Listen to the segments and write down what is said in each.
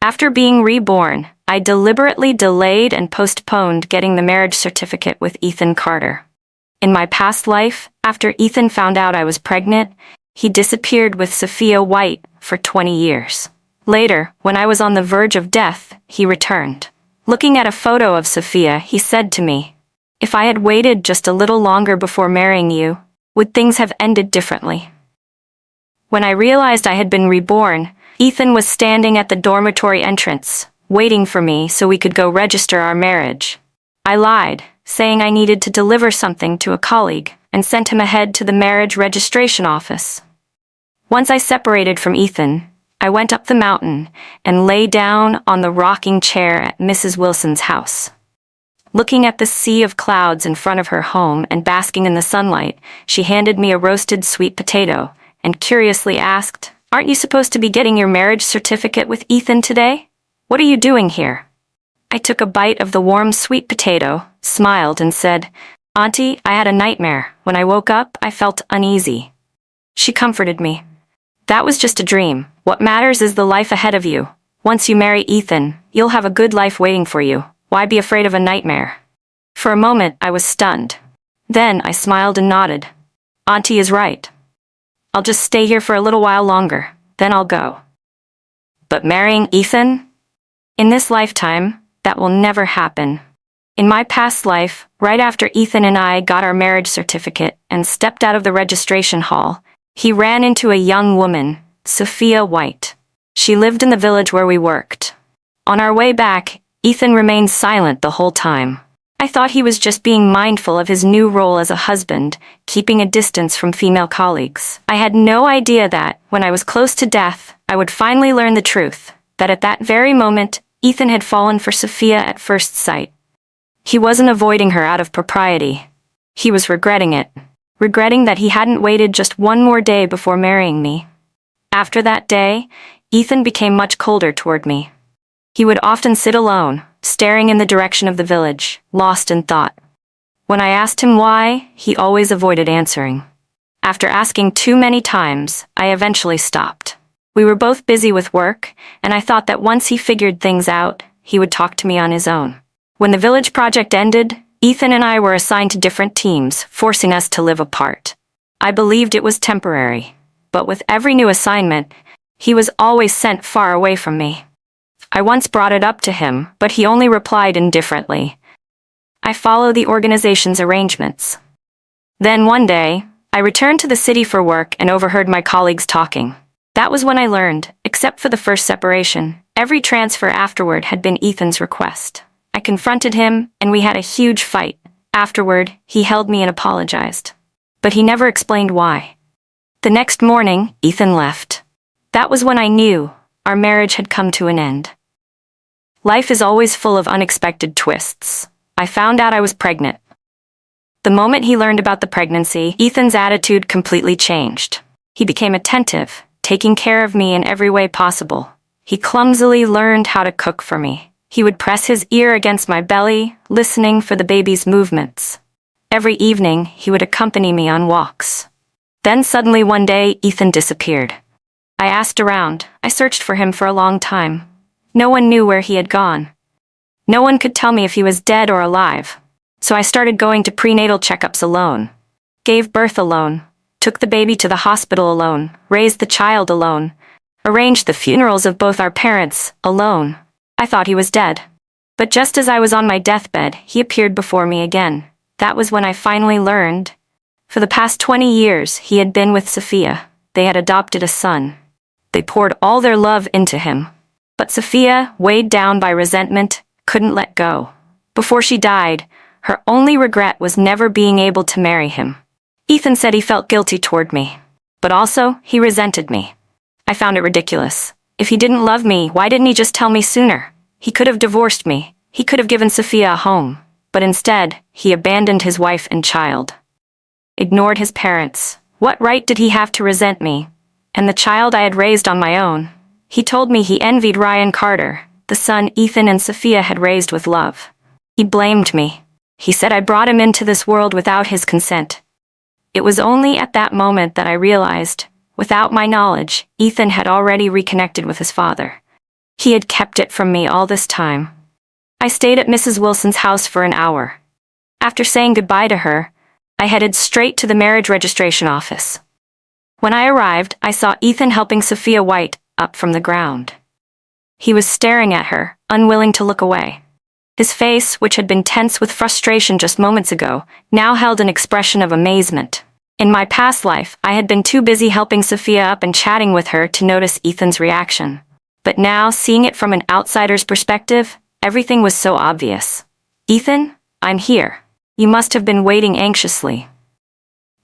After being reborn, I deliberately delayed and postponed getting the marriage certificate with Ethan Carter. In my past life, after Ethan found out I was pregnant, he disappeared with Sophia White for 20 years. Later, when I was on the verge of death, he returned. Looking at a photo of Sophia, he said to me, "If I had waited just a little longer before marrying you, would things have ended differently?" When I realized I had been reborn, Ethan was standing at the dormitory entrance, waiting for me so we could go register our marriage. I lied, saying I needed to deliver something to a colleague, and sent him ahead to the marriage registration office. Once I separated from Ethan, I went up the mountain and lay down on the rocking chair at Mrs. Wilson's house. Looking at the sea of clouds in front of her home and basking in the sunlight, she handed me a roasted sweet potato and curiously asked, "Aren't you supposed to be getting your marriage certificate with Ethan today? What are you doing here?" I took a bite of the warm sweet potato, smiled, and said, "Auntie, I had a nightmare. When I woke up, I felt uneasy." She comforted me. "That was just a dream. What matters is the life ahead of you. Once you marry Ethan, you'll have a good life waiting for you. Why be afraid of a nightmare?" For a moment, I was stunned. Then I smiled and nodded. "Auntie is right. I'll just stay here for a little while longer, then I'll go." But marrying Ethan? In this lifetime, that will never happen. In my past life, right after Ethan and I got our marriage certificate and stepped out of the registration hall, he ran into a young woman, Sophia White. She lived in the village where we worked. On our way back, Ethan remained silent the whole time. I thought he was just being mindful of his new role as a husband, keeping a distance from female colleagues. I had no idea that, when I was close to death, I would finally learn the truth, that at that very moment, Ethan had fallen for Sophia at first sight. He wasn't avoiding her out of propriety. He was regretting it, regretting that he hadn't waited just one more day before marrying me. After that day, Ethan became much colder toward me. He would often sit alone, staring in the direction of the village, lost in thought. When I asked him why, he always avoided answering. After asking too many times, I eventually stopped. We were both busy with work, and I thought that once he figured things out, he would talk to me on his own. When the village project ended, Ethan and I were assigned to different teams, forcing us to live apart. I believed it was temporary, but with every new assignment, he was always sent far away from me. I once brought it up to him, but he only replied indifferently, "I follow the organization's arrangements." Then one day, I returned to the city for work and overheard my colleagues talking. That was when I learned, except for the first separation, every transfer afterward had been Ethan's request. I confronted him, and we had a huge fight. Afterward, he held me and apologized. But he never explained why. The next morning, Ethan left. That was when I knew our marriage had come to an end. Life is always full of unexpected twists. I found out I was pregnant. The moment he learned about the pregnancy, Ethan's attitude completely changed. He became attentive, taking care of me in every way possible. He clumsily learned how to cook for me. He would press his ear against my belly, listening for the baby's movements. Every evening, he would accompany me on walks. Then suddenly one day, Ethan disappeared. I asked around. I searched for him for a long time. No one knew where he had gone. No one could tell me if he was dead or alive. So I started going to prenatal checkups alone. Gave birth alone. Took the baby to the hospital alone. Raised the child alone. Arranged the funerals of both our parents alone. I thought he was dead. But just as I was on my deathbed, he appeared before me again. That was when I finally learned. For the past 20 years, he had been with Sophia. They had adopted a son. They poured all their love into him. But Sophia, weighed down by resentment, couldn't let go. Before she died, her only regret was never being able to marry him. Ethan said he felt guilty toward me. But also, he resented me. I found it ridiculous. If he didn't love me, why didn't he just tell me sooner? He could have divorced me. He could have given Sophia a home. But instead, he abandoned his wife and child. Ignored his parents. What right did he have to resent me? And the child I had raised on my own? He told me he envied Ryan Carter, the son Ethan and Sophia had raised with love. He blamed me. He said I brought him into this world without his consent. It was only at that moment that I realized, without my knowledge, Ethan had already reconnected with his father. He had kept it from me all this time. I stayed at Mrs. Wilson's house for an hour. After saying goodbye to her, I headed straight to the marriage registration office. When I arrived, I saw Ethan helping Sophia White up from the ground. He was staring at her, unwilling to look away. His face, which had been tense with frustration just moments ago, now held an expression of amazement. In my past life, I had been too busy helping Sophia up and chatting with her to notice Ethan's reaction. But now, seeing it from an outsider's perspective, everything was so obvious. "Ethan, I'm here. You must have been waiting anxiously."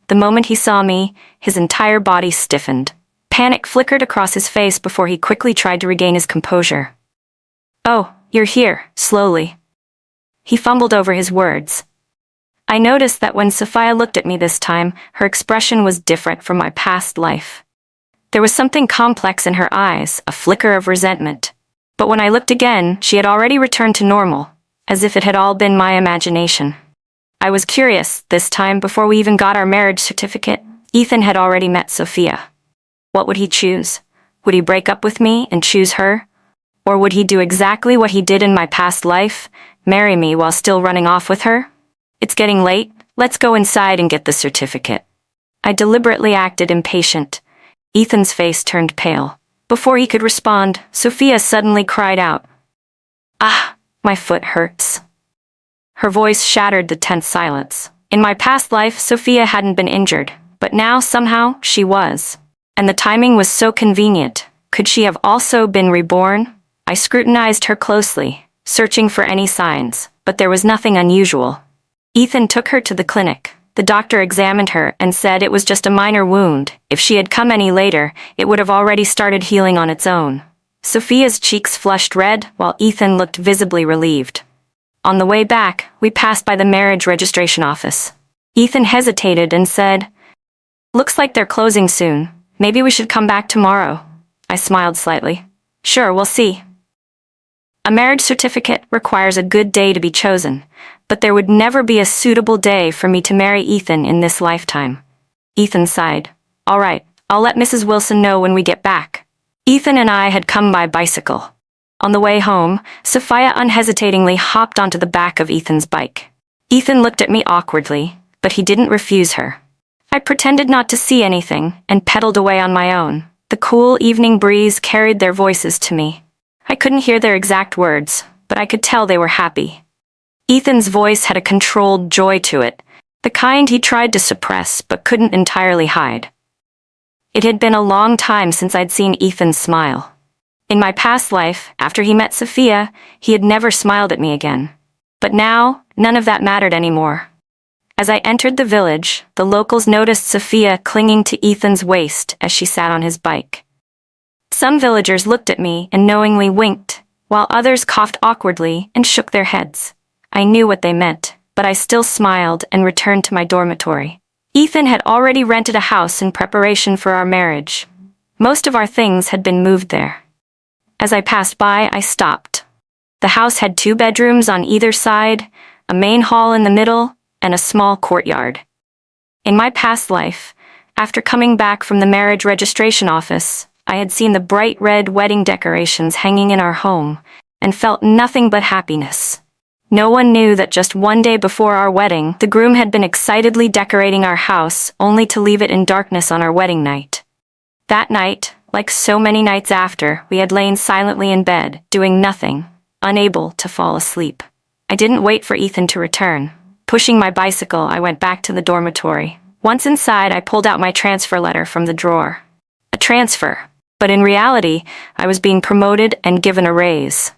The moment he saw me, his entire body stiffened. Panic flickered across his face before he quickly tried to regain his composure. "Oh, you're here," slowly. He fumbled over his words. I noticed that when Sophia looked at me this time, her expression was different from my past life. There was something complex in her eyes, a flicker of resentment. But when I looked again, she had already returned to normal, as if it had all been my imagination. I was curious, this time before we even got our marriage certificate, Ethan had already met Sophia. What would he choose? Would he break up with me and choose her? Or would he do exactly what he did in my past life, marry me while still running off with her? "It's getting late, let's go inside and get the certificate." I deliberately acted impatient. Ethan's face turned pale. Before he could respond, Sophia suddenly cried out, "Ah, my foot hurts." Her voice shattered the tense silence. In my past life, Sophia hadn't been injured, but now somehow she was. And the timing was so convenient. Could she have also been reborn? I scrutinized her closely, searching for any signs, but there was nothing unusual. Ethan took her to the clinic. The doctor examined her and said it was just a minor wound. If she had come any later, it would have already started healing on its own. Sophia's cheeks flushed red, while Ethan looked visibly relieved. On the way back, we passed by the marriage registration office. Ethan hesitated and said, "Looks like they're closing soon. Maybe we should come back tomorrow." I smiled slightly. "Sure, we'll see." A marriage certificate requires a good day to be chosen, but there would never be a suitable day for me to marry Ethan in this lifetime. Ethan sighed. "All right, I'll let Mrs. Wilson know when we get back." Ethan and I had come by bicycle. On the way home, Sophia unhesitatingly hopped onto the back of Ethan's bike. Ethan looked at me awkwardly, but he didn't refuse her. I pretended not to see anything and pedaled away on my own. The cool evening breeze carried their voices to me. I couldn't hear their exact words, but I could tell they were happy. Ethan's voice had a controlled joy to it, the kind he tried to suppress but couldn't entirely hide. It had been a long time since I'd seen Ethan smile. In my past life, after he met Sophia, he had never smiled at me again. But now, none of that mattered anymore. As I entered the village, the locals noticed Sophia clinging to Ethan's waist as she sat on his bike. Some villagers looked at me and knowingly winked, while others coughed awkwardly and shook their heads. I knew what they meant, but I still smiled and returned to my dormitory. Ethan had already rented a house in preparation for our marriage. Most of our things had been moved there. As I passed by, I stopped. The house had 2 bedrooms on either side, a main hall in the middle, and a small courtyard. In my past life, after coming back from the marriage registration office, I had seen the bright red wedding decorations hanging in our home and felt nothing but happiness. No one knew that just one day before our wedding, the groom had been excitedly decorating our house only to leave it in darkness on our wedding night. That night, like so many nights after, we had lain silently in bed, doing nothing, unable to fall asleep. I didn't wait for Ethan to return. Pushing my bicycle, I went back to the dormitory. Once inside, I pulled out my transfer letter from the drawer. A transfer, but in reality, I was being promoted and given a raise.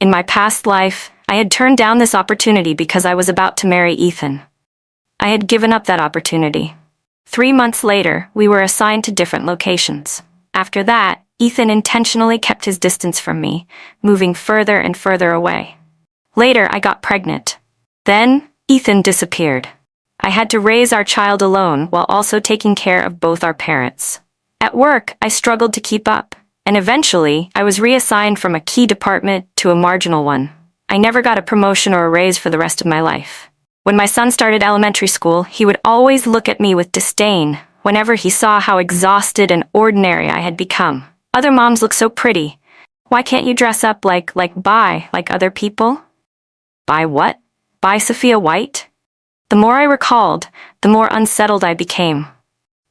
In my past life, I had turned down this opportunity because I was about to marry Ethan. I had given up that opportunity. 3 months later, we were assigned to different locations. After that, Ethan intentionally kept his distance from me, moving further and further away. Later, I got pregnant. Then, Ethan disappeared. I had to raise our child alone while also taking care of both our parents. At work, I struggled to keep up, and eventually, I was reassigned from a key department to a marginal one. I never got a promotion or a raise for the rest of my life. When my son started elementary school, he would always look at me with disdain whenever he saw how exhausted and ordinary I had become. Other moms look so pretty, Why can't you dress up like other people? By what? By Sophia White? The more I recalled, the more unsettled I became.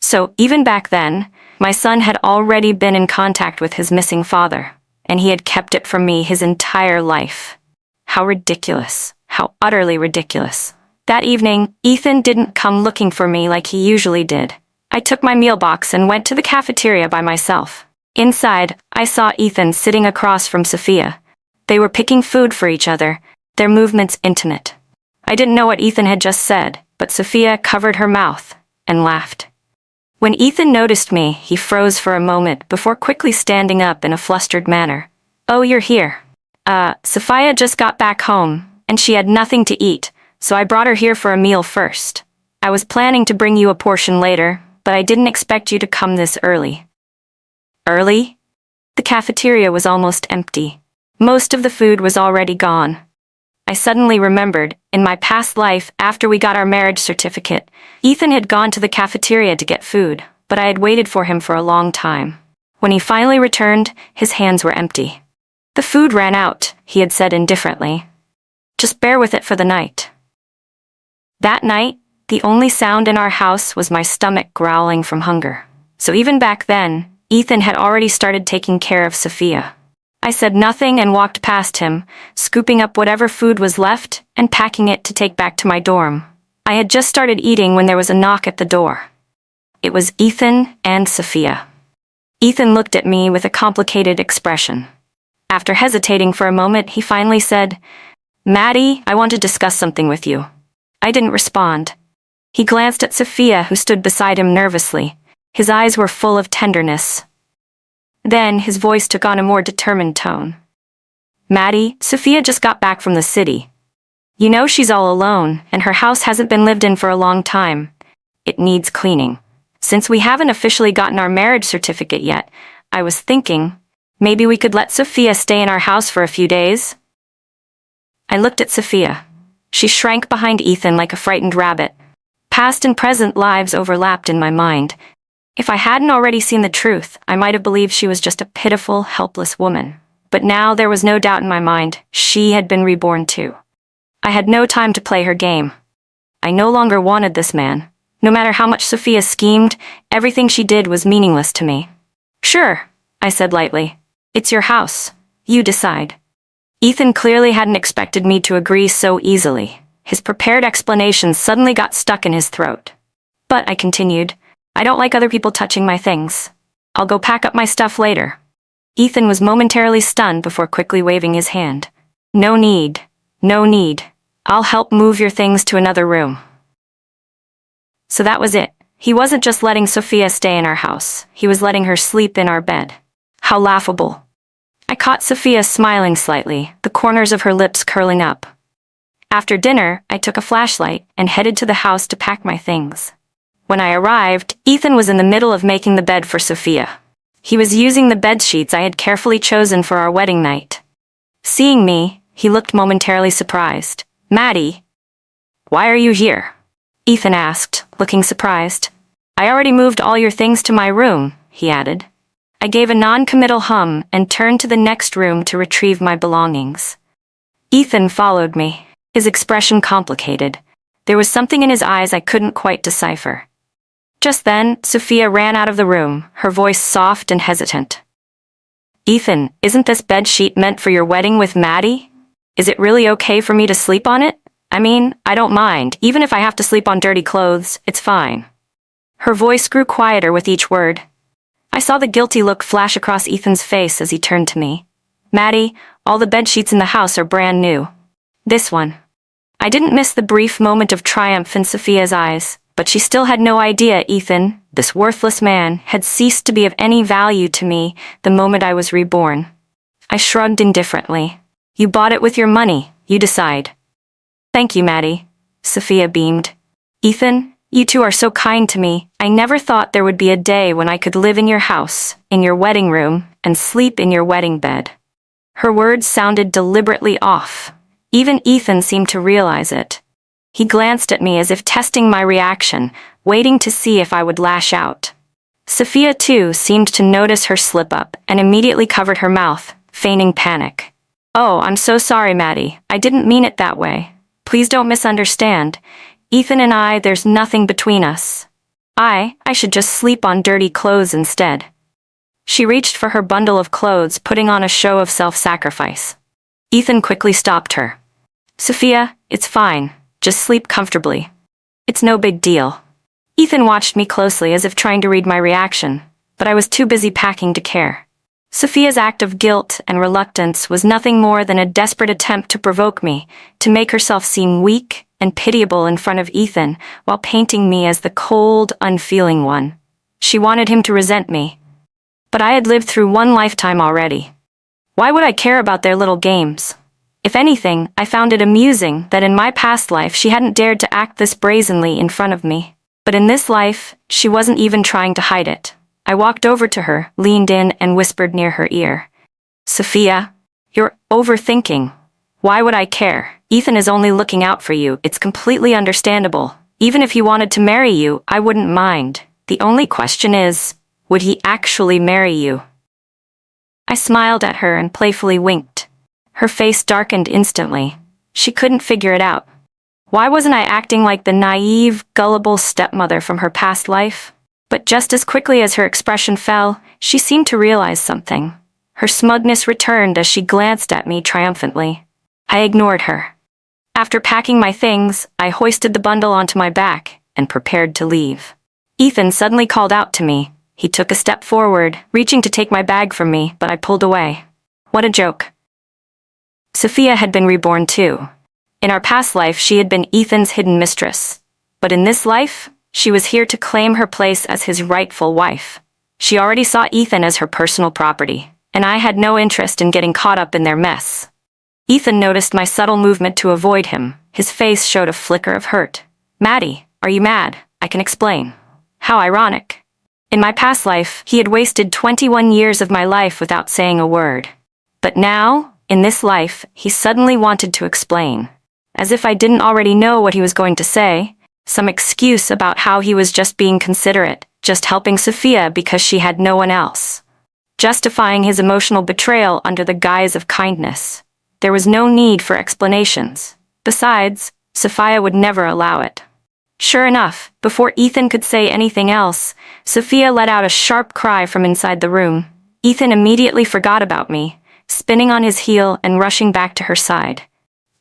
So, even back then, my son had already been in contact with his missing father, and he had kept it from me his entire life. How ridiculous. How utterly ridiculous. That evening, Ethan didn't come looking for me like he usually did. I took my meal box and went to the cafeteria by myself. Inside, I saw Ethan sitting across from Sophia. They were picking food for each other, their movements intimate. I didn't know what Ethan had just said, but Sophia covered her mouth and laughed. When Ethan noticed me, he froze for a moment before quickly standing up in a flustered manner. "Oh, you're here. Sophia just got back home, and she had nothing to eat, so I brought her here for a meal first. I was planning to bring you a portion later, but I didn't expect you to come this early." Early? The cafeteria was almost empty. Most of the food was already gone. I suddenly remembered, in my past life after we got our marriage certificate, Ethan had gone to the cafeteria to get food, but I had waited for him for a long time. When he finally returned, his hands were empty. "The food ran out," he had said indifferently. "Just bear with it for the night." That night, the only sound in our house was my stomach growling from hunger. So even back then, Ethan had already started taking care of Sophia. I said nothing and walked past him, scooping up whatever food was left and packing it to take back to my dorm. I had just started eating when there was a knock at the door. It was Ethan and Sophia. Ethan looked at me with a complicated expression. After hesitating for a moment, he finally said, "Maddie, I want to discuss something with you." I didn't respond. He glanced at Sophia, who stood beside him nervously. His eyes were full of tenderness. Then his voice took on a more determined tone. "Maddie, Sophia just got back from the city. You know she's all alone, and her house hasn't been lived in for a long time. It needs cleaning. Since we haven't officially gotten our marriage certificate yet, I was thinking, maybe we could let Sophia stay in our house for a few days." I looked at Sophia. She shrank behind Ethan like a frightened rabbit. Past and present lives overlapped in my mind. If I hadn't already seen the truth, I might have believed she was just a pitiful, helpless woman. But now there was no doubt in my mind, she had been reborn too. I had no time to play her game. I no longer wanted this man. No matter how much Sophia schemed, everything she did was meaningless to me. "Sure," I said lightly. "It's your house. You decide." Ethan clearly hadn't expected me to agree so easily. His prepared explanations suddenly got stuck in his throat. "But," I continued, "I don't like other people touching my things. I'll go pack up my stuff later." Ethan was momentarily stunned before quickly waving his hand. "No need. No need. I'll help move your things to another room." So that was it. He wasn't just letting Sophia stay in our house. He was letting her sleep in our bed. How laughable. I caught Sophia smiling slightly, the corners of her lips curling up. After dinner, I took a flashlight and headed to the house to pack my things. When I arrived, Ethan was in the middle of making the bed for Sophia. He was using the bed sheets I had carefully chosen for our wedding night. Seeing me, he looked momentarily surprised. "Maddie, why are you here?" Ethan asked, looking surprised. "I already moved all your things to my room," he added. I gave a non-committal hum and turned to the next room to retrieve my belongings. Ethan followed me, his expression complicated. There was something in his eyes I couldn't quite decipher. Just then, Sophia ran out of the room, her voice soft and hesitant. "Ethan, isn't this bed sheet meant for your wedding with Maddie? Is it really okay for me to sleep on it? I mean, I don't mind. Even if I have to sleep on dirty clothes, it's fine." Her voice grew quieter with each word. I saw the guilty look flash across Ethan's face as he turned to me. "Maddie, all the bed sheets in the house are brand new. This one." I didn't miss the brief moment of triumph in Sophia's eyes, but she still had no idea Ethan, this worthless man, had ceased to be of any value to me the moment I was reborn. I shrugged indifferently. "You bought it with your money, you decide." "Thank you, Maddie," Sophia beamed. "Ethan, you two are so kind to me. I never thought there would be a day when I could live in your house, in your wedding room, and sleep in your wedding bed." Her words sounded deliberately off. Even Ethan seemed to realize it. He glanced at me as if testing my reaction, waiting to see if I would lash out. Sophia, too, seemed to notice her slip-up and immediately covered her mouth, feigning panic. "Oh, I'm so sorry, Maddie. I didn't mean it that way. Please don't misunderstand. Ethan and I, there's nothing between us. I should just sleep on dirty clothes instead." She reached for her bundle of clothes, putting on a show of self-sacrifice. Ethan quickly stopped her. "Sophia, it's fine. Just sleep comfortably. It's no big deal." Ethan watched me closely as if trying to read my reaction, but I was too busy packing to care. Sophia's act of guilt and reluctance was nothing more than a desperate attempt to provoke me, to make herself seem weak and pitiable in front of Ethan, while painting me as the cold, unfeeling one. She wanted him to resent me. But I had lived through one lifetime already. Why would I care about their little games? If anything, I found it amusing that in my past life she hadn't dared to act this brazenly in front of me. But in this life, she wasn't even trying to hide it. I walked over to her, leaned in, and whispered near her ear. "Sophia, you're overthinking. Why would I care? Ethan is only looking out for you. It's completely understandable. Even if he wanted to marry you, I wouldn't mind. The only question is, would he actually marry you?" I smiled at her and playfully winked. Her face darkened instantly. She couldn't figure it out. Why wasn't I acting like the naive, gullible stepmother from her past life? But just as quickly as her expression fell, she seemed to realize something. Her smugness returned as she glanced at me triumphantly. I ignored her. After packing my things, I hoisted the bundle onto my back and prepared to leave. Ethan suddenly called out to me. He took a step forward, reaching to take my bag from me, but I pulled away. What a joke. Sophia had been reborn too. In our past life, she had been Ethan's hidden mistress. But in this life, she was here to claim her place as his rightful wife. She already saw Ethan as her personal property, and I had no interest in getting caught up in their mess. Ethan noticed my subtle movement to avoid him. His face showed a flicker of hurt. "Maddie, are you mad? I can explain." How ironic. In my past life, he had wasted 21 years of my life without saying a word. But now, in this life, he suddenly wanted to explain. As if I didn't already know what he was going to say. Some excuse about how he was just being considerate, just helping Sophia because she had no one else. Justifying his emotional betrayal under the guise of kindness. There was no need for explanations. Besides, Sophia would never allow it. Sure enough, before Ethan could say anything else, Sophia let out a sharp cry from inside the room. Ethan immediately forgot about me, spinning on his heel and rushing back to her side.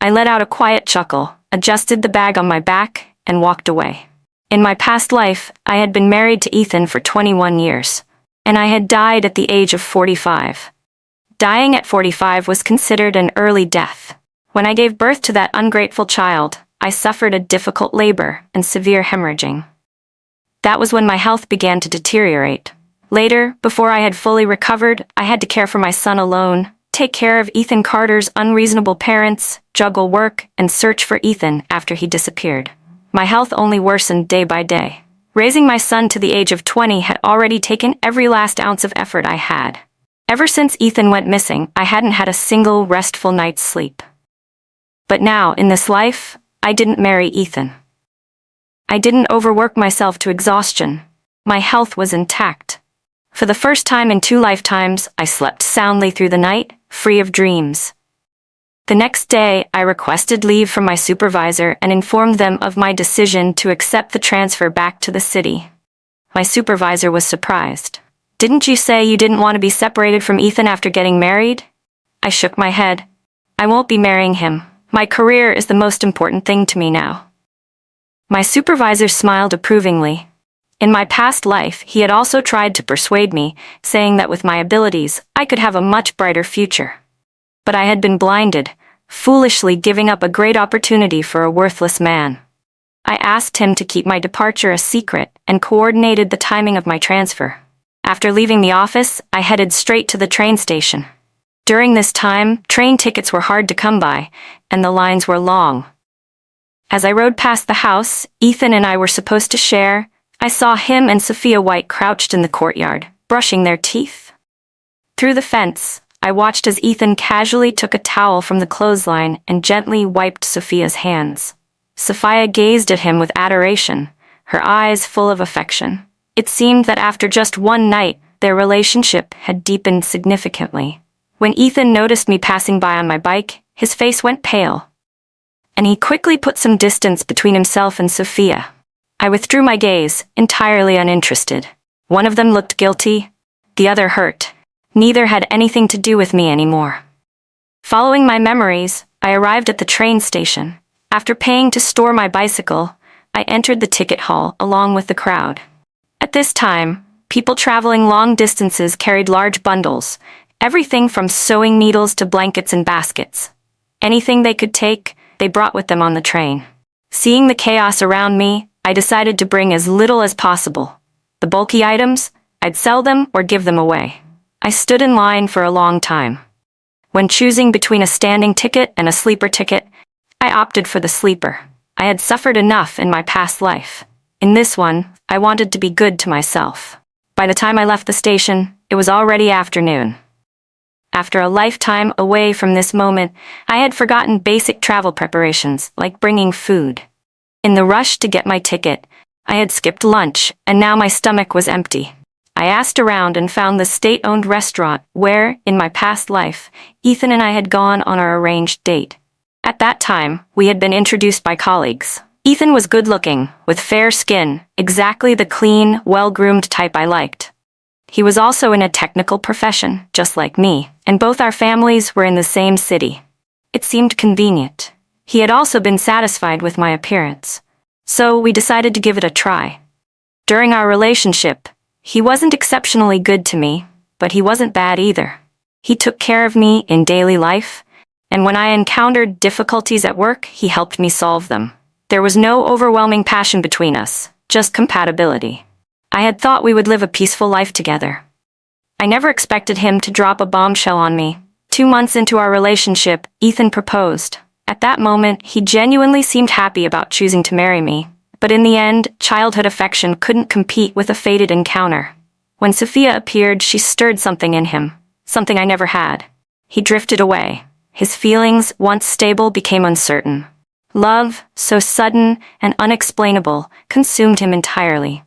I let out a quiet chuckle, adjusted the bag on my back, and walked away. In my past life, I had been married to Ethan for 21 years, and I had died at the age of 45. Dying at 45 was considered an early death. When I gave birth to that ungrateful child, I suffered a difficult labor and severe hemorrhaging. That was when my health began to deteriorate. Later, before I had fully recovered, I had to care for my son alone, take care of Ethan Carter's unreasonable parents, juggle work, and search for Ethan after he disappeared. My health only worsened day by day. Raising my son to the age of 20 had already taken every last ounce of effort I had. Ever since Ethan went missing, I hadn't had a single restful night's sleep. But now, in this life, I didn't marry Ethan. I didn't overwork myself to exhaustion. My health was intact. For the first time in 2 lifetimes, I slept soundly through the night, free of dreams. The next day, I requested leave from my supervisor and informed them of my decision to accept the transfer back to the city. My supervisor was surprised. "Didn't you say you didn't want to be separated from Ethan after getting married?" I shook my head. "I won't be marrying him. My career is the most important thing to me now." My supervisor smiled approvingly. In my past life, he had also tried to persuade me, saying that with my abilities, I could have a much brighter future. But I had been blinded, foolishly giving up a great opportunity for a worthless man. I asked him to keep my departure a secret and coordinated the timing of my transfer. After leaving the office, I headed straight to the train station. During this time, train tickets were hard to come by, and the lines were long. As I rode past the house Ethan and I were supposed to share, I saw him and Sophia White crouched in the courtyard, brushing their teeth. Through the fence, I watched as Ethan casually took a towel from the clothesline and gently wiped Sophia's hands. Sophia gazed at him with adoration, her eyes full of affection. It seemed that after just one night, their relationship had deepened significantly. When Ethan noticed me passing by on my bike, his face went pale, and he quickly put some distance between himself and Sophia. I withdrew my gaze, entirely uninterested. One of them looked guilty, the other hurt. Neither had anything to do with me anymore. Following my memories, I arrived at the train station. After paying to store my bicycle, I entered the ticket hall along with the crowd. At this time, people traveling long distances carried large bundles, everything from sewing needles to blankets and baskets. Anything they could take, they brought with them on the train. Seeing the chaos around me, I decided to bring as little as possible. The bulky items, I'd sell them or give them away. I stood in line for a long time. When choosing between a standing ticket and a sleeper ticket, I opted for the sleeper. I had suffered enough in my past life. In this one, I wanted to be good to myself. By the time I left the station, it was already afternoon. After a lifetime away from this moment, I had forgotten basic travel preparations, like bringing food. In the rush to get my ticket, I had skipped lunch, and now my stomach was empty. I asked around and found the state-owned restaurant where, in my past life, Ethan and I had gone on our arranged date. At that time, we had been introduced by colleagues. Ethan was good-looking, with fair skin, exactly the clean, well-groomed type I liked. He was also in a technical profession, just like me, and both our families were in the same city. It seemed convenient. He had also been satisfied with my appearance. So we decided to give it a try. During our relationship, he wasn't exceptionally good to me, but he wasn't bad either. He took care of me in daily life, and when I encountered difficulties at work, he helped me solve them. There was no overwhelming passion between us, just compatibility. I had thought we would live a peaceful life together. I never expected him to drop a bombshell on me. 2 months into our relationship, Ethan proposed. At that moment, he genuinely seemed happy about choosing to marry me. But in the end, childhood affection couldn't compete with a fated encounter. When Sophia appeared, she stirred something in him, something I never had. He drifted away. His feelings, once stable, became uncertain. Love, so sudden and unexplainable, consumed him entirely.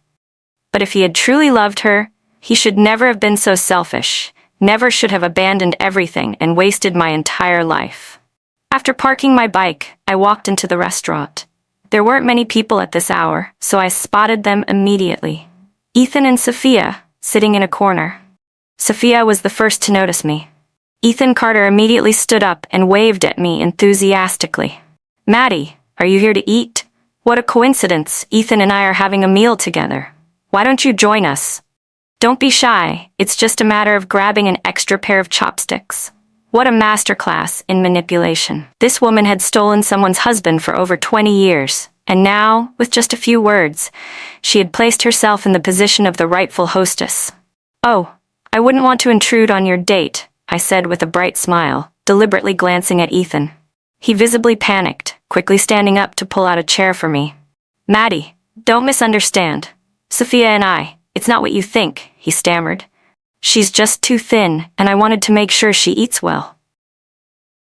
But if he had truly loved her, he should never have been so selfish, never should have abandoned everything and wasted my entire life. After parking my bike, I walked into the restaurant. There weren't many people at this hour, so I spotted them immediately. Ethan and Sophia, sitting in a corner. Sophia was the first to notice me. Ethan Carter immediately stood up and waved at me enthusiastically. "Maddie, are you here to eat? What a coincidence, Ethan and I are having a meal together. Why don't you join us? Don't be shy, it's just a matter of grabbing an extra pair of chopsticks." What a masterclass in manipulation. This woman had stolen someone's husband for over 20 years, and now, with just a few words, she had placed herself in the position of the rightful hostess. "Oh, I wouldn't want to intrude on your date," I said with a bright smile, deliberately glancing at Ethan. He visibly panicked, quickly standing up to pull out a chair for me. "Maddie, don't misunderstand. Sophia and I, it's not what you think," he stammered. "She's just too thin, and I wanted to make sure she eats well."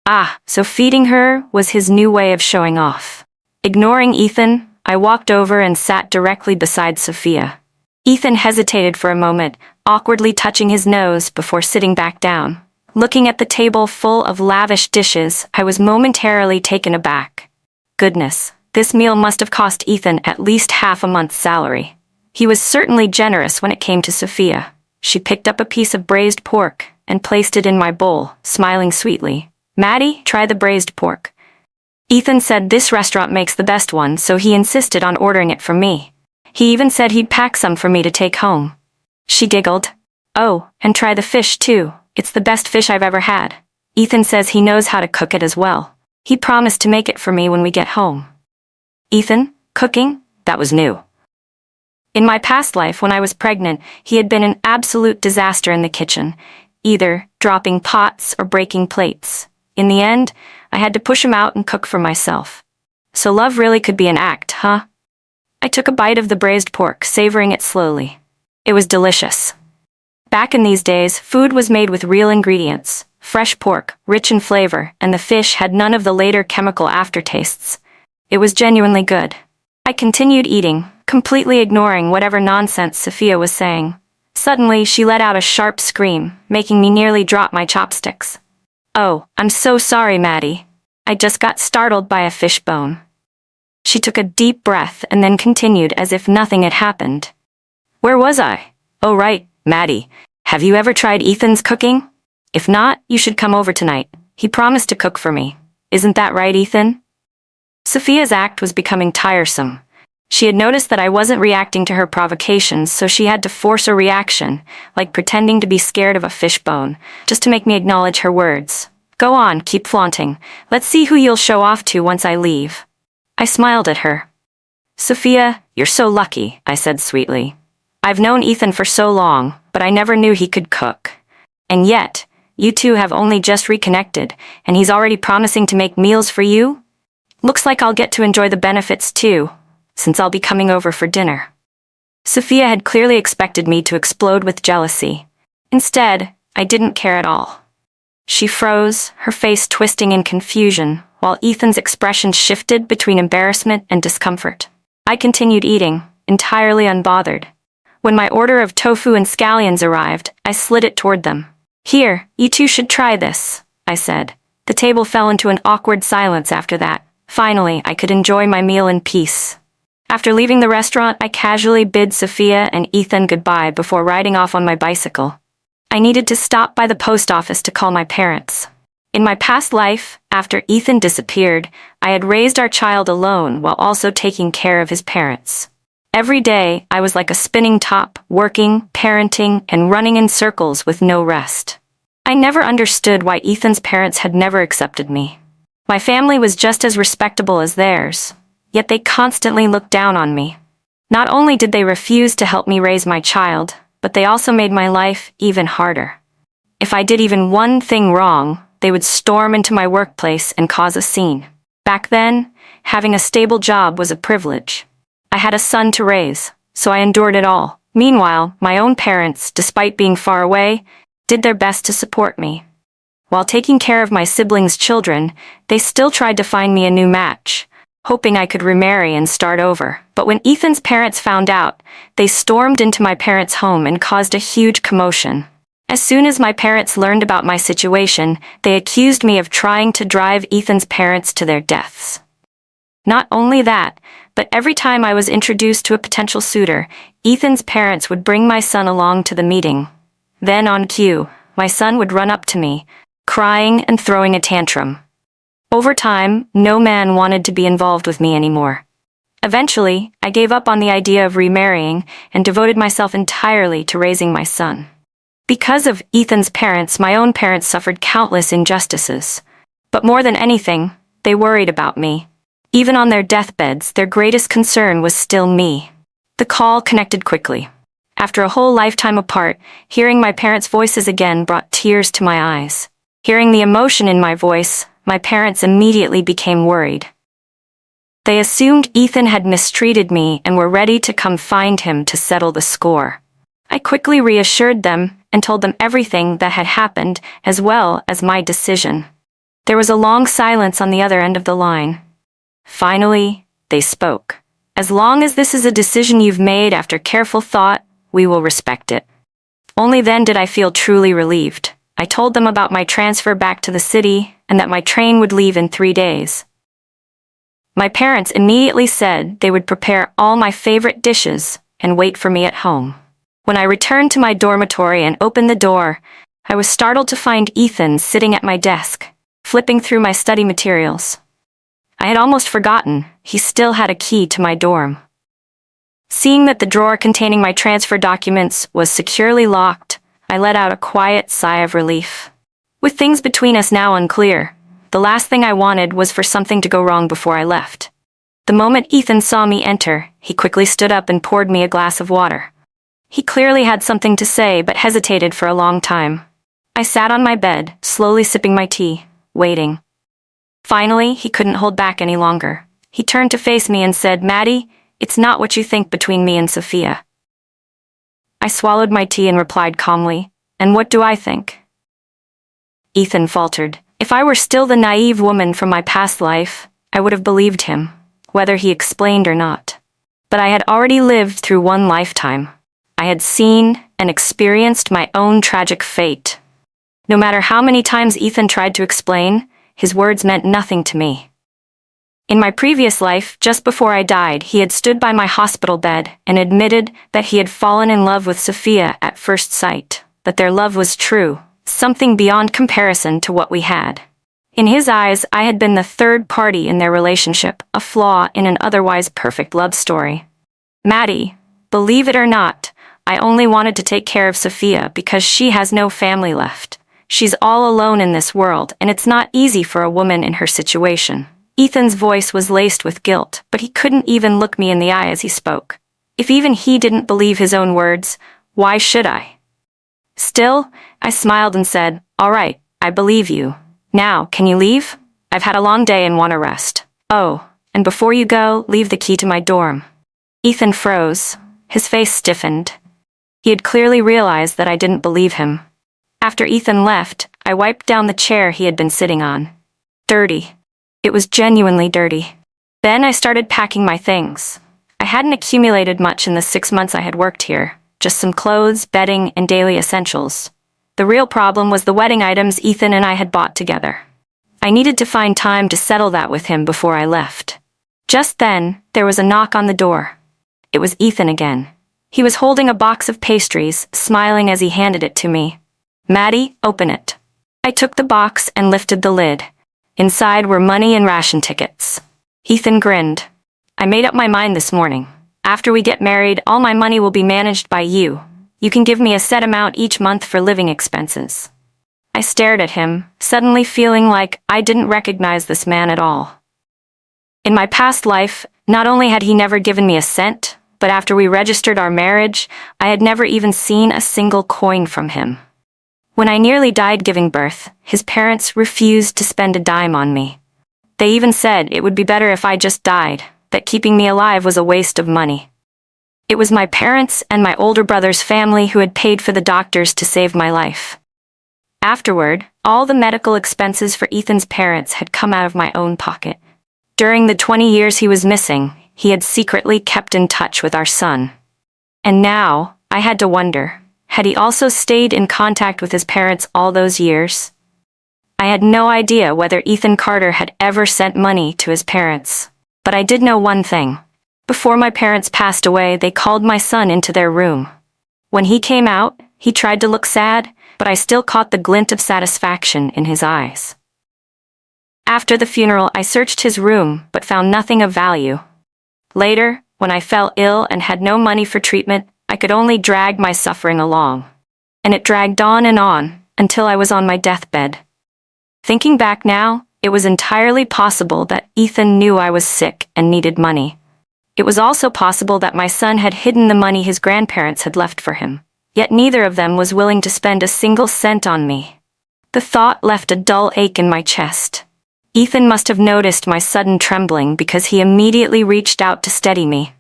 Ah, so feeding her was his new way of showing off. Ignoring Ethan, I walked over and sat directly beside Sophia. Ethan hesitated for a moment, awkwardly touching his nose before sitting back down. Looking at the table full of lavish dishes, I was momentarily taken aback. Goodness, this meal must have cost Ethan at least half a month's salary. He was certainly generous when it came to Sophia. She picked up a piece of braised pork and placed it in my bowl, smiling sweetly. "Maddie, try the braised pork." Ethan said this restaurant makes the best one, so he insisted on ordering it for me. He even said he'd pack some for me to take home. She giggled. "Oh, and try the fish too. It's the best fish I've ever had. Ethan says he knows how to cook it as well. He promised to make it for me when we get home." Ethan? Cooking? That was new. In my past life, when I was pregnant, he had been an absolute disaster in the kitchen, either dropping pots or breaking plates. In the end, I had to push him out and cook for myself. So love really could be an act, huh? I took a bite of the braised pork, savoring it slowly. It was delicious. Back in these days, food was made with real ingredients, fresh pork, rich in flavor, and the fish had none of the later chemical aftertastes. It was genuinely good. I continued eating, completely ignoring whatever nonsense Sophia was saying. Suddenly, she let out a sharp scream, making me nearly drop my chopsticks. "Oh, I'm so sorry, Maddie. I just got startled by a fishbone." She took a deep breath and then continued as if nothing had happened. "Where was I? Oh right, Maddie. Have you ever tried Ethan's cooking? If not, you should come over tonight. He promised to cook for me. Isn't that right, Ethan?" Sophia's act was becoming tiresome. She had noticed that I wasn't reacting to her provocations, so she had to force a reaction, like pretending to be scared of a fishbone, just to make me acknowledge her words. "Go on, keep flaunting. Let's see who you'll show off to once I leave." I smiled at her. "Sophia, you're so lucky," I said sweetly. "I've known Ethan for so long, but I never knew he could cook. And yet, you two have only just reconnected, and he's already promising to make meals for you? Looks like I'll get to enjoy the benefits too, since I'll be coming over for dinner." Sophia had clearly expected me to explode with jealousy. Instead, I didn't care at all. She froze, her face twisting in confusion, while Ethan's expression shifted between embarrassment and discomfort. I continued eating, entirely unbothered. When my order of tofu and scallions arrived, I slid it toward them. "Here, you two should try this," I said. The table fell into an awkward silence after that. Finally, I could enjoy my meal in peace. After leaving the restaurant, I casually bid Sophia and Ethan goodbye before riding off on my bicycle. I needed to stop by the post office to call my parents. In my past life, after Ethan disappeared, I had raised our child alone while also taking care of his parents. Every day, I was like a spinning top, working, parenting, and running in circles with no rest. I never understood why Ethan's parents had never accepted me. My family was just as respectable as theirs, yet they constantly looked down on me. Not only did they refuse to help me raise my child, but they also made my life even harder. If I did even one thing wrong, they would storm into my workplace and cause a scene. Back then, having a stable job was a privilege. I had a son to raise, so I endured it all. Meanwhile, my own parents, despite being far away, did their best to support me. While taking care of my siblings' children, they still tried to find me a new match, hoping I could remarry and start over. But when Ethan's parents found out, they stormed into my parents' home and caused a huge commotion. As soon as my parents learned about my situation, they accused me of trying to drive Ethan's parents to their deaths. Not only that, but every time I was introduced to a potential suitor, Ethan's parents would bring my son along to the meeting. Then on cue, my son would run up to me, crying and throwing a tantrum. Over time, no man wanted to be involved with me anymore. Eventually, I gave up on the idea of remarrying and devoted myself entirely to raising my son. Because of Ethan's parents, my own parents suffered countless injustices. But more than anything, they worried about me. Even on their deathbeds, their greatest concern was still me. The call connected quickly. After a whole lifetime apart, hearing my parents' voices again brought tears to my eyes. Hearing the emotion in my voice, my parents immediately became worried. They assumed Ethan had mistreated me and were ready to come find him to settle the score. I quickly reassured them and told them everything that had happened, as well as my decision. There was a long silence on the other end of the line. Finally, they spoke. "As long as this is a decision you've made after careful thought, we will respect it." Only then did I feel truly relieved. I told them about my transfer back to the city and that my train would leave in 3 days. My parents immediately said they would prepare all my favorite dishes and wait for me at home. When I returned to my dormitory and opened the door, I was startled to find Ethan sitting at my desk, flipping through my study materials. I had almost forgotten he still had a key to my dorm. Seeing that the drawer containing my transfer documents was securely locked, I let out a quiet sigh of relief. With things between us now unclear, the last thing I wanted was for something to go wrong before I left. The moment Ethan saw me enter, he quickly stood up and poured me a glass of water. He clearly had something to say but hesitated for a long time. I sat on my bed, slowly sipping my tea, waiting. Finally, he couldn't hold back any longer. He turned to face me and said, "Maddie, it's not what you think between me and Sophia." I swallowed my tea and replied calmly, "And what do I think?" Ethan faltered. If I were still the naive woman from my past life, I would have believed him, whether he explained or not. But I had already lived through one lifetime. I had seen, and experienced my own tragic fate. No matter how many times Ethan tried to explain, his words meant nothing to me. In my previous life, just before I died, he had stood by my hospital bed and admitted that he had fallen in love with Sophia at first sight, that their love was true, something beyond comparison to what we had. In his eyes, I had been the third party in their relationship, a flaw in an otherwise perfect love story. Maddie, believe it or not, I only wanted to take care of Sophia because she has no family left. She's all alone in this world, and it's not easy for a woman in her situation. Ethan's voice was laced with guilt, but he couldn't even look me in the eye as he spoke. If even he didn't believe his own words, why should I? Still, I smiled and said, "All right, I believe you. Now, can you leave? I've had a long day and want to rest. Oh, and before you go, leave the key to my dorm." Ethan froze. His face stiffened. He had clearly realized that I didn't believe him. After Ethan left, I wiped down the chair he had been sitting on. Dirty. It was genuinely dirty. Then I started packing my things. I hadn't accumulated much in the 6 months I had worked here, just some clothes, bedding, and daily essentials. The real problem was the wedding items Ethan and I had bought together. I needed to find time to settle that with him before I left. Just then, there was a knock on the door. It was Ethan again. He was holding a box of pastries, smiling as he handed it to me. "Maddie, open it." I took the box and lifted the lid. Inside were money and ration tickets. Ethan grinned. "I made up my mind this morning. After we get married, all my money will be managed by you. You can give me a set amount each month for living expenses." I stared at him, suddenly feeling like I didn't recognize this man at all. In my past life, not only had he never given me a cent, but after we registered our marriage, I had never even seen a single coin from him. When I nearly died giving birth, his parents refused to spend a dime on me. They even said it would be better if I just died, that keeping me alive was a waste of money. It was my parents and my older brother's family who had paid for the doctors to save my life. Afterward, all the medical expenses for Ethan's parents had come out of my own pocket. During the 20 years he was missing, he had secretly kept in touch with our son. And now, I had to wonder, had he also stayed in contact with his parents all those years? I had no idea whether Ethan Carter had ever sent money to his parents. But I did know one thing. Before my parents passed away, they called my son into their room. When he came out, he tried to look sad, but I still caught the glint of satisfaction in his eyes. After the funeral, I searched his room, but found nothing of value. Later, when I fell ill and had no money for treatment, I could only drag my suffering along. And it dragged on, until I was on my deathbed. Thinking back now, it was entirely possible that Ethan knew I was sick and needed money. It was also possible that my son had hidden the money his grandparents had left for him, yet neither of them was willing to spend a single cent on me. The thought left a dull ache in my chest. Ethan must have noticed my sudden trembling because he immediately reached out to steady me.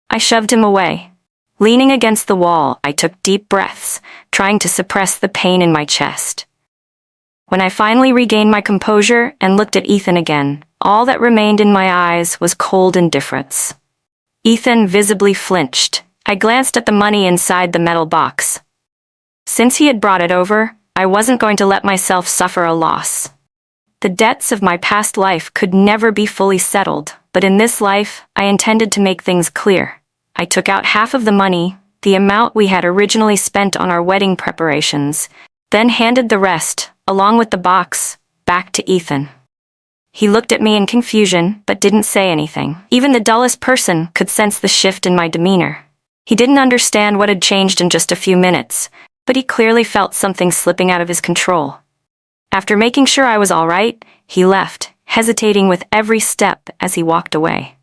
I shoved him away. Leaning against the wall, I took deep breaths, trying to suppress the pain in my chest. When I finally regained my composure and looked at Ethan again, all that remained in my eyes was cold indifference. Ethan visibly flinched. I glanced at the money inside the metal box. Since he had brought it over, I wasn't going to let myself suffer a loss. The debts of my past life could never be fully settled, but in this life, I intended to make things clear. I took out half of the money, the amount we had originally spent on our wedding preparations, then handed the rest, along with the box, back to Ethan. He looked at me in confusion, but didn't say anything. Even the dullest person could sense the shift in my demeanor. He didn't understand what had changed in just a few minutes, but he clearly felt something slipping out of his control. After making sure I was all right, he left, hesitating with every step as he walked away.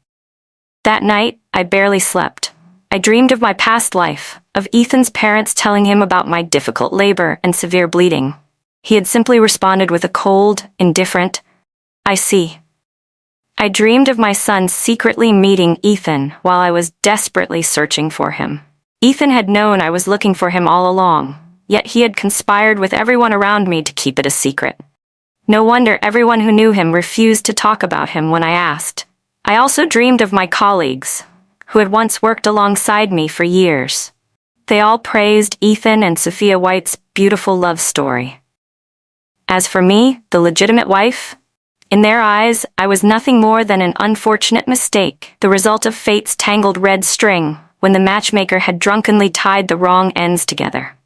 That night, I barely slept. I dreamed of my past life, of Ethan's parents telling him about my difficult labor and severe bleeding. He had simply responded with a cold, indifferent, "I see." I dreamed of my son secretly meeting Ethan while I was desperately searching for him. Ethan had known I was looking for him all along, yet he had conspired with everyone around me to keep it a secret. No wonder everyone who knew him refused to talk about him when I asked. I also dreamed of my colleagues, who had once worked alongside me for years. They all praised Ethan and Sophia White's beautiful love story. As for me, the legitimate wife, in their eyes, I was nothing more than an unfortunate mistake, the result of fate's tangled red string, when the matchmaker had drunkenly tied the wrong ends together.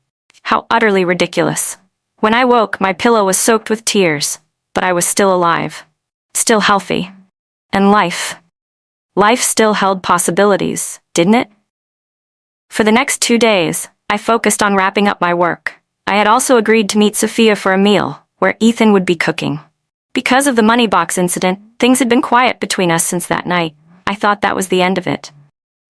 How utterly ridiculous. When I woke, my pillow was soaked with tears, but I was still alive, still healthy. And life still held possibilities, didn't it? For the next 2 days, I focused on wrapping up my work. I had also agreed to meet Sophia for a meal, where Ethan would be cooking. Because of the money box incident, things had been quiet between us since that night. I thought that was the end of it.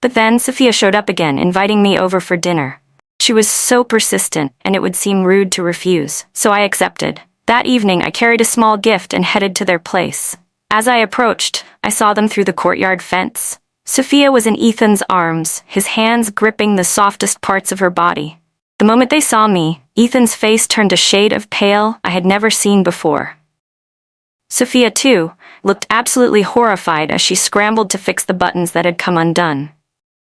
But then Sophia showed up again, inviting me over for dinner. She was so persistent, and it would seem rude to refuse, so I accepted. That evening, I carried a small gift and headed to their place. As I approached, I saw them through the courtyard fence. Sophia was in Ethan's arms, his hands gripping the softest parts of her body. The moment they saw me, Ethan's face turned a shade of pale I had never seen before. Sophia, too, looked absolutely horrified as she scrambled to fix the buttons that had come undone.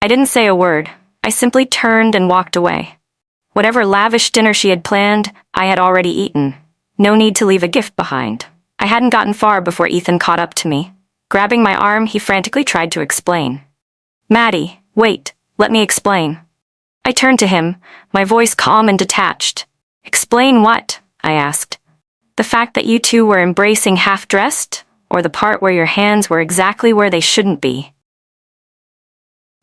I didn't say a word. I simply turned and walked away. Whatever lavish dinner she had planned, I had already eaten. No need to leave a gift behind. I hadn't gotten far before Ethan caught up to me. Grabbing my arm, he frantically tried to explain. "Maddie, wait, let me explain." I turned to him, my voice calm and detached. "Explain what?" I asked. "The fact that you two were embracing half-dressed, or the part where your hands were exactly where they shouldn't be?"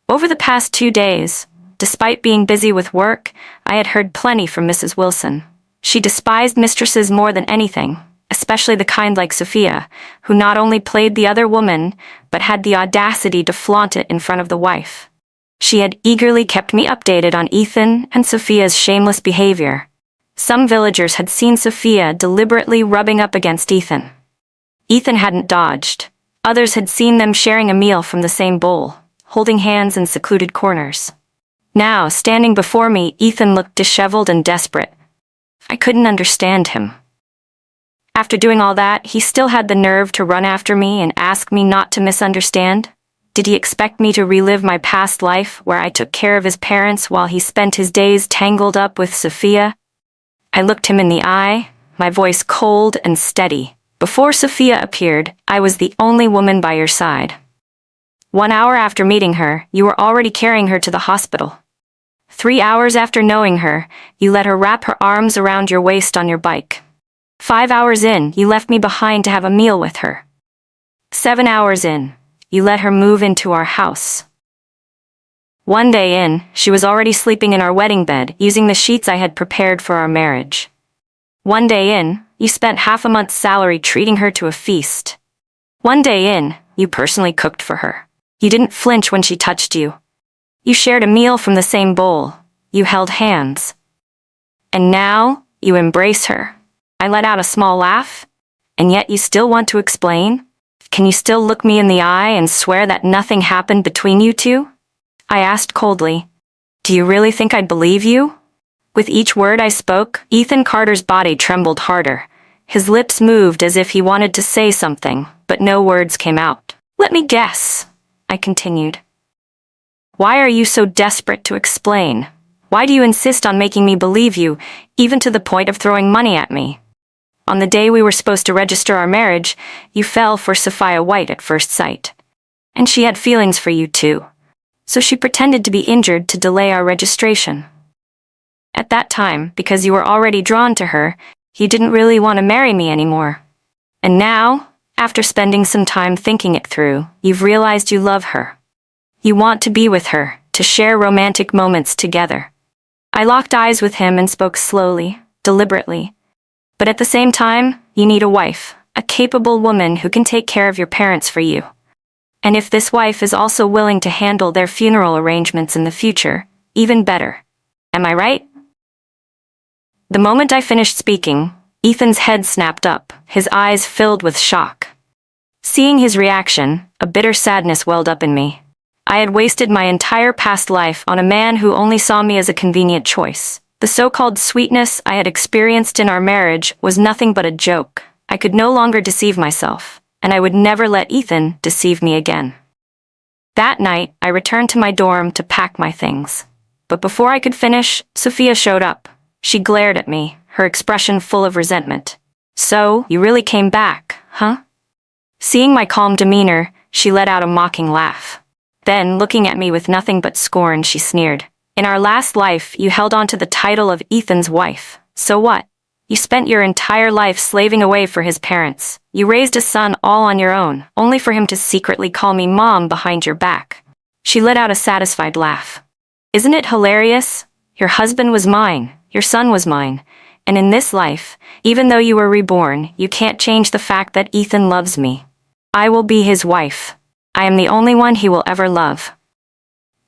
Over the past 2 days, despite being busy with work, I had heard plenty from Mrs. Wilson. She despised mistresses more than anything, especially the kind like Sophia, who not only played the other woman, but had the audacity to flaunt it in front of the wife. She had eagerly kept me updated on Ethan and Sophia's shameless behavior. Some villagers had seen Sophia deliberately rubbing up against Ethan. Ethan hadn't dodged. Others had seen them sharing a meal from the same bowl, holding hands in secluded corners. Now, standing before me, Ethan looked disheveled and desperate. I couldn't understand him. After doing all that, he still had the nerve to run after me and ask me not to misunderstand? Did he expect me to relive my past life where I took care of his parents while he spent his days tangled up with Sophia? I looked him in the eye, my voice cold and steady. Before Sophia appeared, I was the only woman by your side. 1 hour after meeting her, you were already carrying her to the hospital. 3 hours after knowing her, you let her wrap her arms around your waist on your bike. 5 hours in, you left me behind to have a meal with her. 7 hours in, you let her move into our house. 1 day in, she was already sleeping in our wedding bed, using the sheets I had prepared for our marriage. 1 day in, you spent half a month's salary treating her to a feast. 1 day in, you personally cooked for her. You didn't flinch when she touched you. You shared a meal from the same bowl. You held hands. And now, you embrace her. I let out a small laugh. And yet you still want to explain? Can you still look me in the eye and swear that nothing happened between you two? I asked coldly. Do you really think I'd believe you? With each word I spoke, Ethan Carter's body trembled harder. His lips moved as if he wanted to say something, but no words came out. Let me guess, I continued. Why are you so desperate to explain? Why do you insist on making me believe you, even to the point of throwing money at me? On the day we were supposed to register our marriage, you fell for Sophia White at first sight. And she had feelings for you too. So she pretended to be injured to delay our registration. At that time, because you were already drawn to her, you didn't really want to marry me anymore. And now, after spending some time thinking it through, you've realized you love her. You want to be with her, to share romantic moments together. I locked eyes with him and spoke slowly, deliberately. But at the same time, you need a wife, a capable woman who can take care of your parents for you. And if this wife is also willing to handle their funeral arrangements in the future, even better. Am I right? The moment I finished speaking, Ethan's head snapped up, his eyes filled with shock. Seeing his reaction, a bitter sadness welled up in me. I had wasted my entire past life on a man who only saw me as a convenient choice. The so-called sweetness I had experienced in our marriage was nothing but a joke. I could no longer deceive myself, and I would never let Ethan deceive me again. That night, I returned to my dorm to pack my things. But before I could finish, Sophia showed up. She glared at me, her expression full of resentment. "So, you really came back, huh?" Seeing my calm demeanor, she let out a mocking laugh. Then, looking at me with nothing but scorn, she sneered. "In our last life, you held on to the title of Ethan's wife. So what? You spent your entire life slaving away for his parents. You raised a son all on your own, only for him to secretly call me mom behind your back." She let out a satisfied laugh. "Isn't it hilarious? Your husband was mine, your son was mine, and in this life, even though you were reborn, you can't change the fact that Ethan loves me. I will be his wife. I am the only one he will ever love."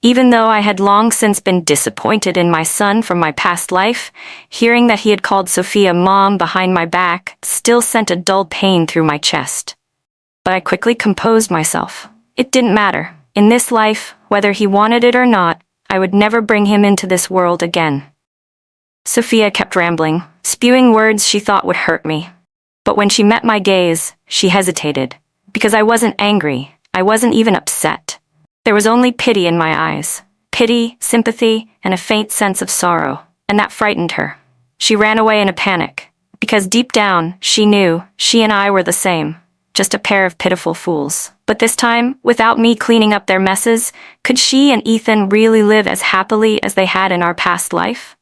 Even though I had long since been disappointed in my son from my past life, hearing that he had called Sophia mom behind my back still sent a dull pain through my chest. But I quickly composed myself. It didn't matter. In this life, whether he wanted it or not, I would never bring him into this world again. Sophia kept rambling, spewing words she thought would hurt me. But when she met my gaze, she hesitated. Because I wasn't angry, I wasn't even upset. There was only pity in my eyes. Pity, sympathy, and a faint sense of sorrow. And that frightened her. She ran away in a panic. Because deep down, she knew she and I were the same. Just a pair of pitiful fools. But this time, without me cleaning up their messes, could she and Ethan really live as happily as they had in our past life?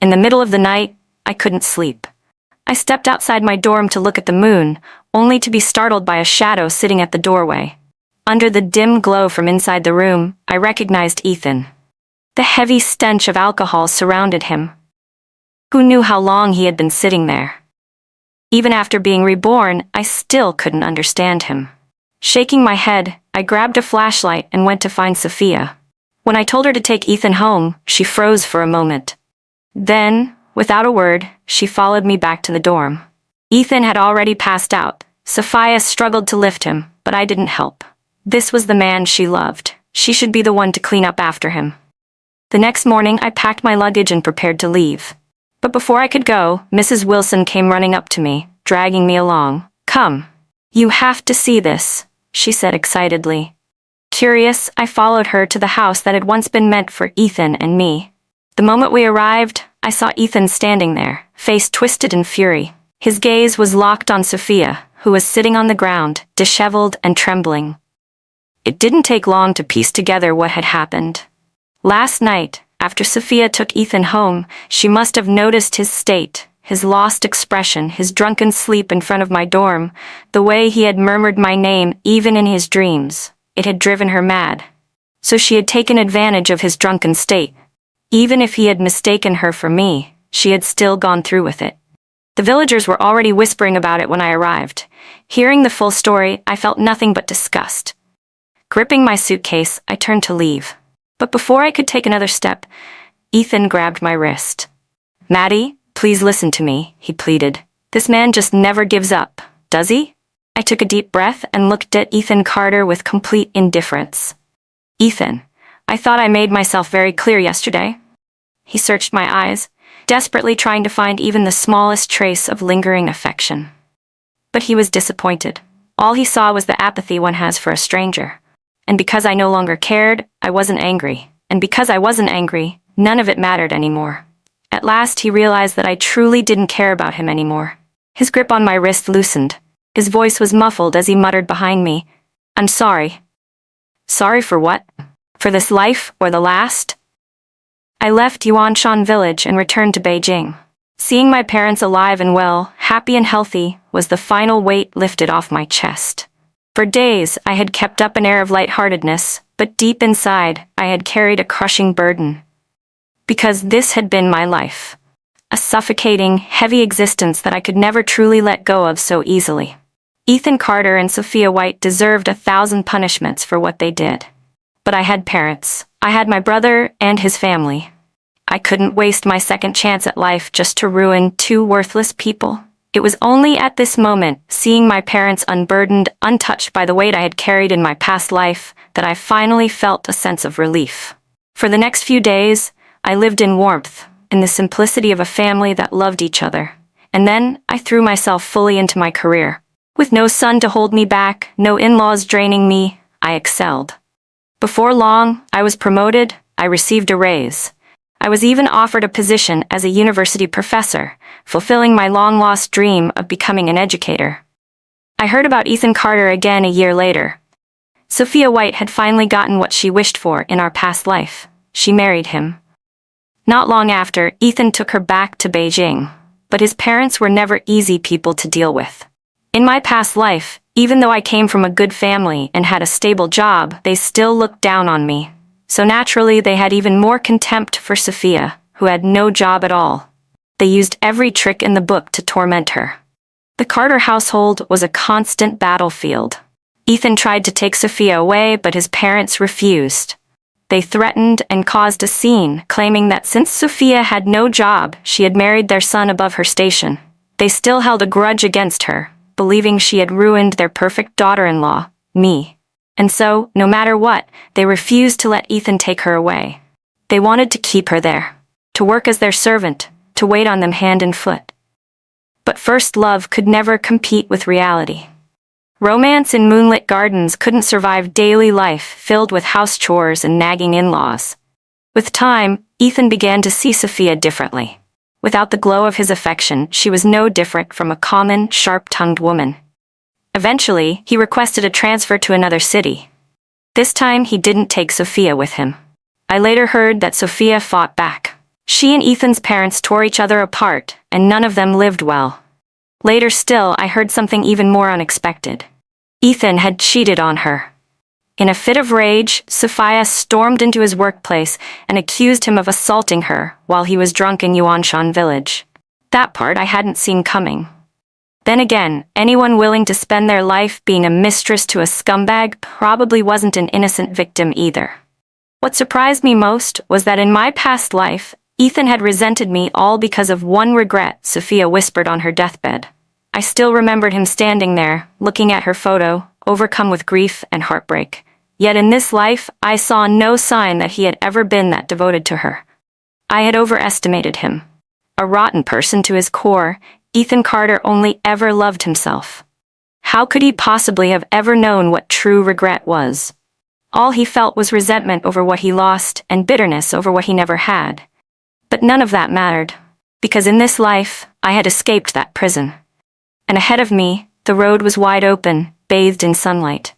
In the middle of the night, I couldn't sleep. I stepped outside my dorm to look at the moon, only to be startled by a shadow sitting at the doorway. Under the dim glow from inside the room, I recognized Ethan. The heavy stench of alcohol surrounded him. Who knew how long he had been sitting there? Even after being reborn, I still couldn't understand him. Shaking my head, I grabbed a flashlight and went to find Sophia. When I told her to take Ethan home, she froze for a moment. Then, without a word, she followed me back to the dorm. Ethan had already passed out. Sophia struggled to lift him, but I didn't help. This was the man she loved. She should be the one to clean up after him. The next morning, I packed my luggage and prepared to leave. But before I could go, Mrs. Wilson came running up to me, dragging me along. "Come. You have to see this," she said excitedly. Curious, I followed her to the house that had once been meant for Ethan and me. The moment we arrived, I saw Ethan standing there, face twisted in fury. His gaze was locked on Sophia, who was sitting on the ground, disheveled and trembling. It didn't take long to piece together what had happened. Last night, after Sophia took Ethan home, she must have noticed his state, his lost expression, his drunken sleep in front of my dorm, the way he had murmured my name even in his dreams. It had driven her mad. So she had taken advantage of his drunken state. Even if he had mistaken her for me, she had still gone through with it. The villagers were already whispering about it when I arrived. Hearing the full story, I felt nothing but disgust. Gripping my suitcase, I turned to leave. But before I could take another step, Ethan grabbed my wrist. "Maddie, please listen to me," he pleaded. "This man just never gives up, does he?" I took a deep breath and looked at Ethan Carter with complete indifference. "Ethan, I thought I made myself very clear yesterday." He searched my eyes, desperately trying to find even the smallest trace of lingering affection. But he was disappointed. All he saw was the apathy one has for a stranger. And because I no longer cared, I wasn't angry. And because I wasn't angry, none of it mattered anymore. At last he realized that I truly didn't care about him anymore. His grip on my wrist loosened. His voice was muffled as he muttered behind me, "I'm sorry." "Sorry for what? For this life or the last?" I left Yuanshan village and returned to Beijing. Seeing my parents alive and well, happy and healthy, was the final weight lifted off my chest. For days, I had kept up an air of lightheartedness, but deep inside, I had carried a crushing burden. Because this had been my life. A suffocating, heavy existence that I could never truly let go of so easily. Ethan Carter and Sophia White deserved 1,000 punishments for what they did. But I had parents. I had my brother and his family. I couldn't waste my second chance at life just to ruin two worthless people. It was only at this moment, seeing my parents unburdened, untouched by the weight I had carried in my past life, that I finally felt a sense of relief. For the next few days, I lived in warmth, in the simplicity of a family that loved each other. And then, I threw myself fully into my career. With no son to hold me back, no in-laws draining me, I excelled. Before long, I was promoted, I received a raise. I was even offered a position as a university professor, fulfilling my long-lost dream of becoming an educator. I heard about Ethan Carter again a year later. Sophia White had finally gotten what she wished for in our past life. She married him. Not long after, Ethan took her back to Beijing, but his parents were never easy people to deal with. In my past life, even though I came from a good family and had a stable job, they still looked down on me. So naturally, they had even more contempt for Sophia, who had no job at all. They used every trick in the book to torment her. The Carter household was a constant battlefield. Ethan tried to take Sophia away, but his parents refused. They threatened and caused a scene, claiming that since Sophia had no job, she had married their son above her station. They still held a grudge against her, believing she had ruined their perfect daughter-in-law, me. And so, no matter what, they refused to let Ethan take her away. They wanted to keep her there, to work as their servant, to wait on them hand and foot. But first love could never compete with reality. Romance in moonlit gardens couldn't survive daily life filled with house chores and nagging in-laws. With time, Ethan began to see Sophia differently. Without the glow of his affection, she was no different from a common, sharp-tongued woman. Eventually, he requested a transfer to another city. This time, he didn't take Sophia with him. I later heard that Sophia fought back. She and Ethan's parents tore each other apart, and none of them lived well. Later still, I heard something even more unexpected. Ethan had cheated on her. In a fit of rage, Sophia stormed into his workplace and accused him of assaulting her while he was drunk in Yuanshan village. That part I hadn't seen coming. Then again, anyone willing to spend their life being a mistress to a scumbag probably wasn't an innocent victim either. What surprised me most was that in my past life, Ethan had resented me all because of one regret Sophia whispered on her deathbed. I still remembered him standing there, looking at her photo, overcome with grief and heartbreak. Yet in this life, I saw no sign that he had ever been that devoted to her. I had overestimated him. A rotten person to his core, Ethan Carter only ever loved himself. How could he possibly have ever known what true regret was? All he felt was resentment over what he lost and bitterness over what he never had. But none of that mattered, because in this life, I had escaped that prison. And ahead of me, the road was wide open, bathed in sunlight.